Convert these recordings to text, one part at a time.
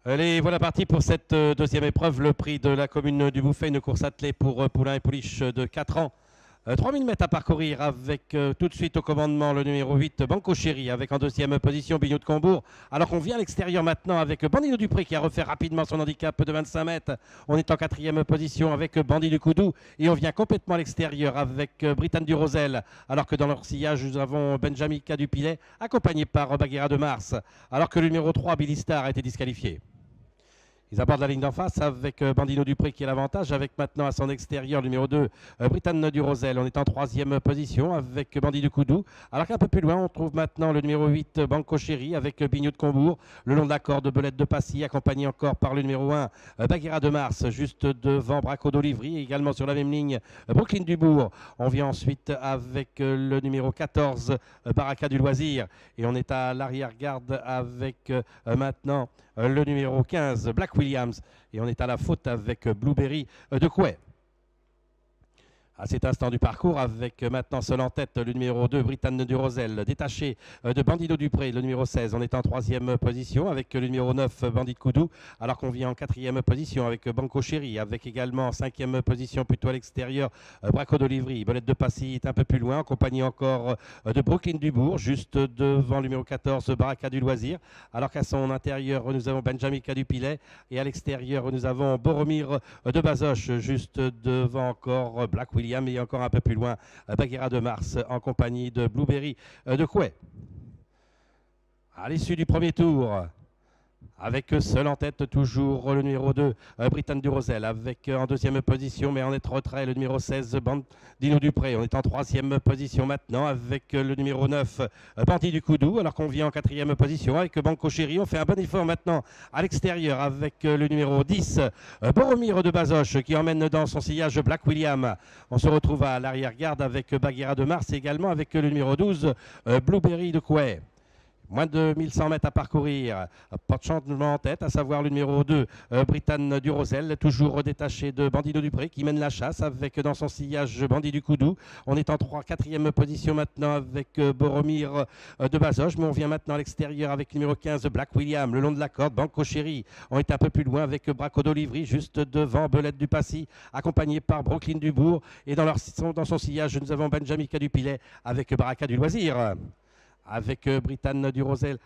Allez, voilà parti pour cette deuxième épreuve, le prix de la commune du Bouffay, une course attelée pour poulains et pouliches de 4 ans. 3000 mètres à parcourir avec tout de suite au commandement le numéro 8, Banco Chéri, avec en deuxième position Bignot de Combourg. Alors qu'on vient à l'extérieur maintenant avec Bandit Dupré qui a refait rapidement son handicap de 25 mètres. On est en quatrième position avec Bandit du Coudou et on vient complètement à l'extérieur avec Britanne du Rosel. Alors que dans leur sillage, nous avons Benjamin Cadupilet accompagné par Baguera de Mars. Alors que le numéro 3, Billy Star, a été disqualifié. Ils abordent la ligne d'en face avec Bandino Dupré qui est l'avantage, avec maintenant à son extérieur le numéro 2, Britanne du Rosel. On est en troisième position avec Bandit du Coudou. Alors qu'un peu plus loin, on trouve maintenant le numéro 8, Banco Chéri, avec Bignot de Combourg, le long de la corde Belette de Passy, accompagné encore par le numéro 1, Baguera de Mars, juste devant Braco d'Olivry, également sur la même ligne, Brooklyn Dubourg. On vient ensuite avec le numéro 14, Baraka du Loisir. Et on est à l'arrière-garde avec maintenant le numéro 15, Black Williams. Et on est à la faute avec Blueberry de Couet. À cet instant du parcours, avec maintenant seul en tête le numéro 2, Britanne du Rosel, détaché de Bandino Dupré, le numéro 16. On est en troisième position avec le numéro 9, Bandit de Coudou, alors qu'on vient en quatrième position avec Banco Chéri, avec également en cinquième position plutôt à l'extérieur, Braco d'Olivry. Belette de Passy est un peu plus loin, en compagnie encore de Brooklyn Dubourg, juste devant le numéro 14, Baraka du Loisir, alors qu'à son intérieur, nous avons Benjamin Cadupilet, et à l'extérieur, nous avons Boromir de Bazoche, juste devant encore Black Williams, et encore un peu plus loin, Baguera de Mars en compagnie de Blueberry de Couet. À l'issue du premier tour, avec seul en tête toujours le numéro 2, Britanne du Rosel, avec en deuxième position, mais en net retrait, le numéro 16, Bandino Dupré. On est en troisième position maintenant avec le numéro 9, Bandit du Coudou, alors qu'on vient en quatrième position avec Banco Chéri. On fait un bon effort maintenant à l'extérieur avec le numéro 10, Boromir de Bazoche, qui emmène dans son sillage Black William. On se retrouve à l'arrière-garde avec Baguera de Mars, et également avec le numéro 12, Blueberry de Couet. Moins de 1100 mètres à parcourir. Pas de changement en tête, à savoir le numéro 2, Britanne du Rosel, toujours détaché de Bandino Dupré, qui mène la chasse avec dans son sillage Bandit du Coudou. On est en 4e position maintenant avec Boromir de Bazoche, mais on vient maintenant à l'extérieur avec le numéro 15, Black William, le long de la corde, Banco Chéri. On est un peu plus loin avec Braco d'Olivry, juste devant Belette du Passy, accompagné par Brooklyn Dubourg. Et dans son sillage, nous avons Benjamin Cadupilet avec Baraka du Loisir. Avec Britanne du Rosel.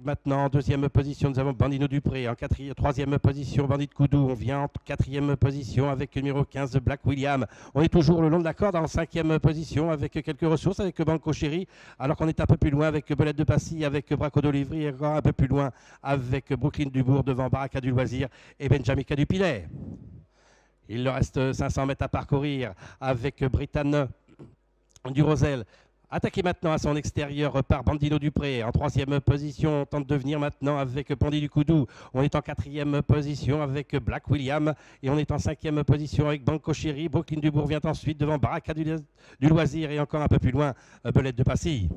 Maintenant en deuxième position, nous avons Bandino Dupré. En troisième position, Bandit de Coudou. On vient en quatrième position avec le numéro 15, Black William. On est toujours le long de la corde en cinquième position avec quelques ressources avec Banco Chéri. Alors qu'on est un peu plus loin avec Belette de Passy, avec Braco d'Olivry, et encore un peu plus loin avec Brooklyn Dubourg devant Baraka du Loisir et Benjamin Cadupilet. Il leur reste 500 mètres à parcourir avec Britanne du Rosel. Attaqué maintenant à son extérieur par Bandino Dupré. En troisième position, on tente de venir maintenant avec Bandit du Coudou. On est en quatrième position avec Black William. Et on est en cinquième position avec Banco Chéri. Brooklyn Dubourg vient ensuite devant Baraka du Loisir et encore un peu plus loin, Belette de Passy.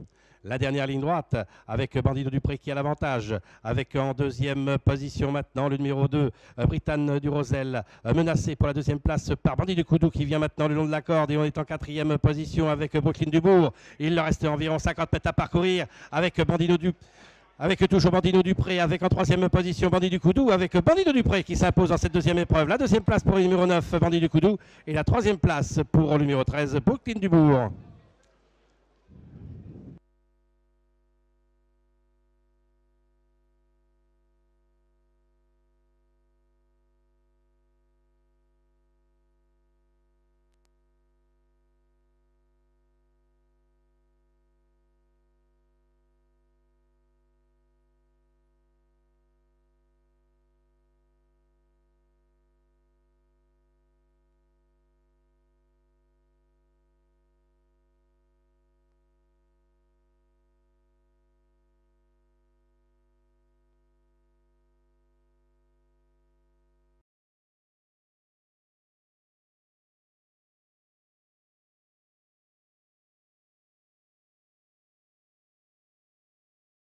La dernière ligne droite avec Bandino Dupré qui a l'avantage. Avec en deuxième position maintenant le numéro 2, Britanne du Rosel, menacé pour la deuxième place par Bandit du Coudou qui vient maintenant le long de la corde. Et on est en quatrième position avec Brooklyn Dubourg. Il leur reste environ 50 mètres à parcourir avec Bandino Dupré. Avec toujours Bandino Dupré, avec en troisième position Bandit du Coudou, avec Bandino Dupré qui s'impose dans cette deuxième épreuve. La deuxième place pour le numéro 9, Bandit du Coudou, et la troisième place pour le numéro 13, Brooklyn Dubourg.